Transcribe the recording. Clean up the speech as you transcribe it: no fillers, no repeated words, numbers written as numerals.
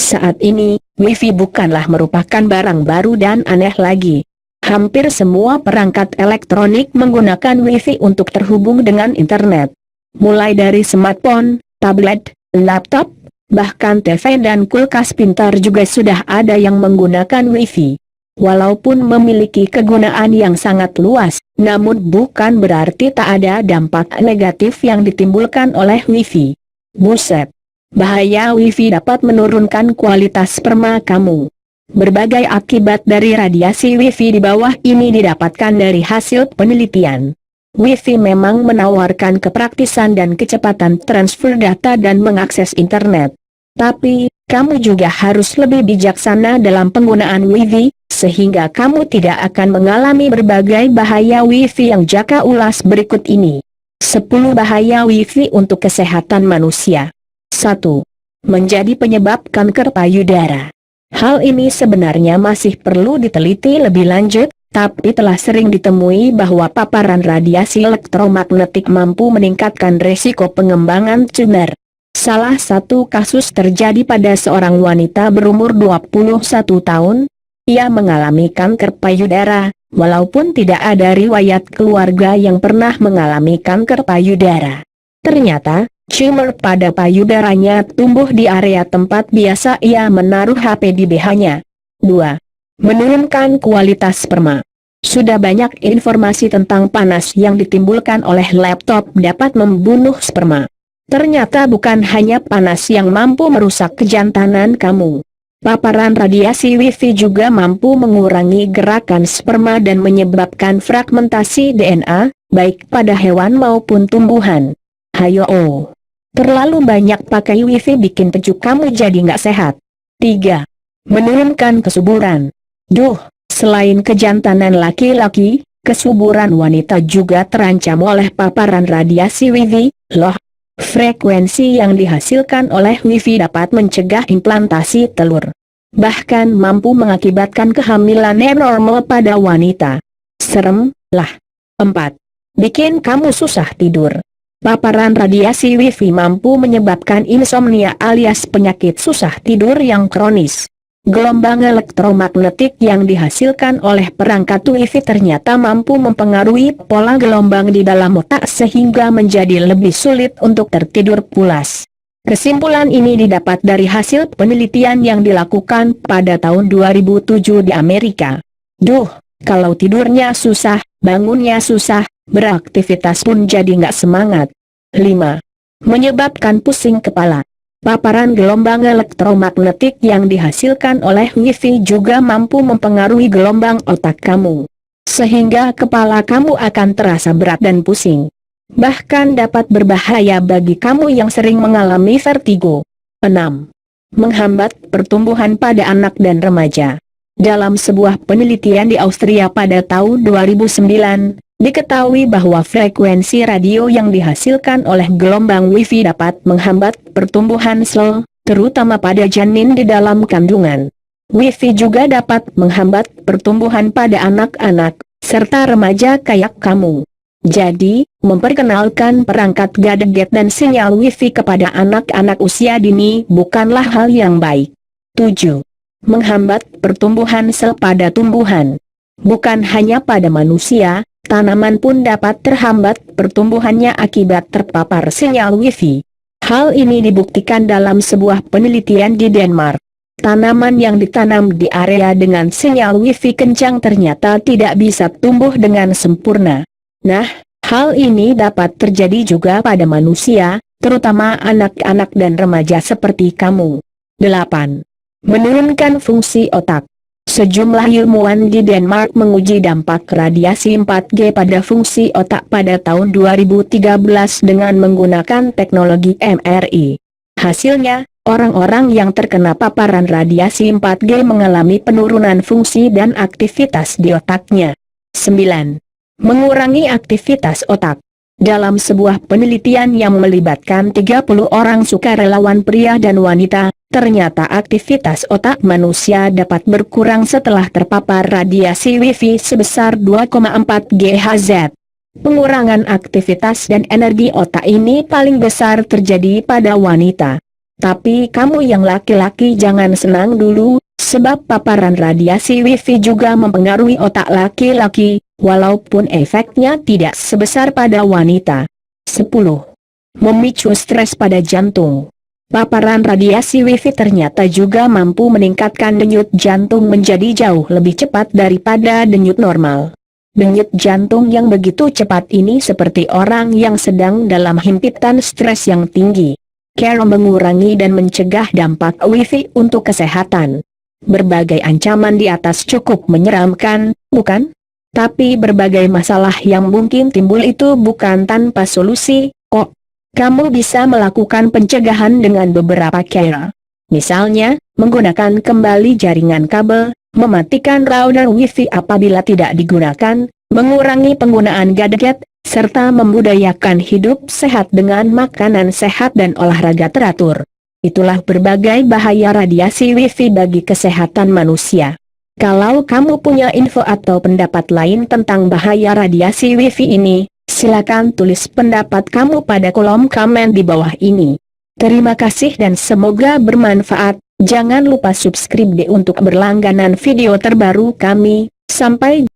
Saat ini, Wi-Fi bukanlah merupakan barang baru dan aneh lagi. Hampir semua perangkat elektronik menggunakan Wi-Fi untuk terhubung dengan internet. Mulai dari smartphone, tablet, laptop, bahkan TV dan kulkas pintar juga sudah ada yang menggunakan Wi-Fi. Walaupun memiliki kegunaan yang sangat luas, namun bukan berarti tak ada dampak negatif yang ditimbulkan oleh Wi-Fi. Buset! Bahaya Wi-Fi dapat menurunkan kualitas sperma kamu. Berbagai akibat dari radiasi Wi-Fi di bawah ini didapatkan dari hasil penelitian. Wi-Fi memang menawarkan kepraktisan dan kecepatan transfer data dan mengakses internet. Tapi, kamu juga harus lebih bijaksana dalam penggunaan Wi-Fi, sehingga kamu tidak akan mengalami berbagai bahaya Wi-Fi yang Jaka ulas berikut ini. 10 bahaya Wi-Fi untuk kesehatan manusia. 1. Menjadi penyebab kanker payudara. Hal ini sebenarnya masih perlu diteliti lebih lanjut, tapi telah sering ditemui bahwa paparan radiasi elektromagnetik mampu meningkatkan resiko pengembangan tumor. Salah satu kasus terjadi pada seorang wanita berumur 21 tahun. Ia mengalami kanker payudara, walaupun tidak ada riwayat keluarga yang pernah mengalami kanker payudara. Ternyata, tumor pada payudaranya tumbuh di area tempat biasa ia menaruh HP di BH-nya. 2. Menurunkan kualitas sperma. Sudah banyak informasi tentang panas yang ditimbulkan oleh laptop dapat membunuh sperma. Ternyata bukan hanya panas yang mampu merusak kejantanan kamu. Paparan radiasi Wi-Fi juga mampu mengurangi gerakan sperma dan menyebabkan fragmentasi DNA, baik pada hewan maupun tumbuhan. Hayo! Terlalu banyak pakai Wi-Fi bikin peju kamu jadi nggak sehat. 3. Menurunkan kesuburan. Duh, selain kejantanan laki-laki, kesuburan wanita juga terancam oleh paparan radiasi Wi-Fi, loh. Frekuensi yang dihasilkan oleh Wi-Fi dapat mencegah implantasi telur. Bahkan mampu mengakibatkan kehamilan abnormal pada wanita. Serem, lah. 4. Bikin kamu susah tidur. Paparan radiasi Wi-Fi mampu menyebabkan insomnia alias penyakit susah tidur yang kronis. Gelombang elektromagnetik yang dihasilkan oleh perangkat Wi-Fi ternyata mampu mempengaruhi pola gelombang di dalam otak sehingga menjadi lebih sulit untuk tertidur pulas. Kesimpulan ini didapat dari hasil penelitian yang dilakukan pada tahun 2007 di Amerika. Duh, kalau tidurnya susah, bangunnya susah, beraktivitas pun jadi nggak semangat. 5. Menyebabkan pusing kepala. Paparan gelombang elektromagnetik yang dihasilkan oleh Wi-Fi juga mampu mempengaruhi gelombang otak kamu. Sehingga kepala kamu akan terasa berat dan pusing. Bahkan dapat berbahaya bagi kamu yang sering mengalami vertigo. 6. Menghambat pertumbuhan pada anak dan remaja. Dalam sebuah penelitian di Austria pada tahun 2009, diketahui bahwa frekuensi radio yang dihasilkan oleh gelombang Wi-Fi dapat menghambat pertumbuhan sel, terutama pada janin di dalam kandungan. Wi-Fi juga dapat menghambat pertumbuhan pada anak-anak, serta remaja kayak kamu. Jadi, memperkenalkan perangkat gadget dan sinyal Wi-Fi kepada anak-anak usia dini bukanlah hal yang baik. 7. Menghambat pertumbuhan sel pada tumbuhan. Bukan hanya pada manusia, tanaman pun dapat terhambat pertumbuhannya akibat terpapar sinyal Wi-Fi. Hal ini dibuktikan dalam sebuah penelitian di Denmark. Tanaman yang ditanam di area dengan sinyal Wi-Fi kencang ternyata tidak bisa tumbuh dengan sempurna. Nah, hal ini dapat terjadi juga pada manusia, terutama anak-anak dan remaja seperti kamu. 8. Menurunkan fungsi otak. Sejumlah ilmuwan di Denmark menguji dampak radiasi 4G pada fungsi otak pada tahun 2013 dengan menggunakan teknologi MRI. Hasilnya, orang-orang yang terkena paparan radiasi 4G mengalami penurunan fungsi dan aktivitas di otaknya. 9. Mengurangi aktivitas otak. Dalam sebuah penelitian yang melibatkan 30 orang sukarelawan pria dan wanita, ternyata aktivitas otak manusia dapat berkurang setelah terpapar radiasi Wi-Fi sebesar 2,4 GHz. Pengurangan aktivitas dan energi otak ini paling besar terjadi pada wanita. Tapi kamu yang laki-laki jangan senang dulu, sebab paparan radiasi wifi juga mempengaruhi otak laki-laki, walaupun efeknya tidak sebesar pada wanita. 10. Memicu stres pada jantung. Paparan radiasi wifi ternyata juga mampu meningkatkan denyut jantung menjadi jauh lebih cepat daripada denyut normal. Denyut jantung yang begitu cepat ini seperti orang yang sedang dalam himpitan stres yang tinggi. Cara mengurangi dan mencegah dampak wifi untuk kesehatan. Berbagai ancaman di atas cukup menyeramkan, bukan? Tapi berbagai masalah yang mungkin timbul itu bukan tanpa solusi, kok. Kamu bisa melakukan pencegahan dengan beberapa cara. Misalnya, menggunakan kembali jaringan kabel, mematikan router wifi apabila tidak digunakan, mengurangi penggunaan gadget, serta membudayakan hidup sehat dengan makanan sehat dan olahraga teratur. Itulah berbagai bahaya radiasi wifi bagi kesehatan manusia. Kalau kamu punya info atau pendapat lain tentang bahaya radiasi wifi ini, silakan tulis pendapat kamu pada kolom komen di bawah ini. Terima kasih dan semoga bermanfaat. Jangan lupa subscribe untuk berlangganan video terbaru kami. Sampai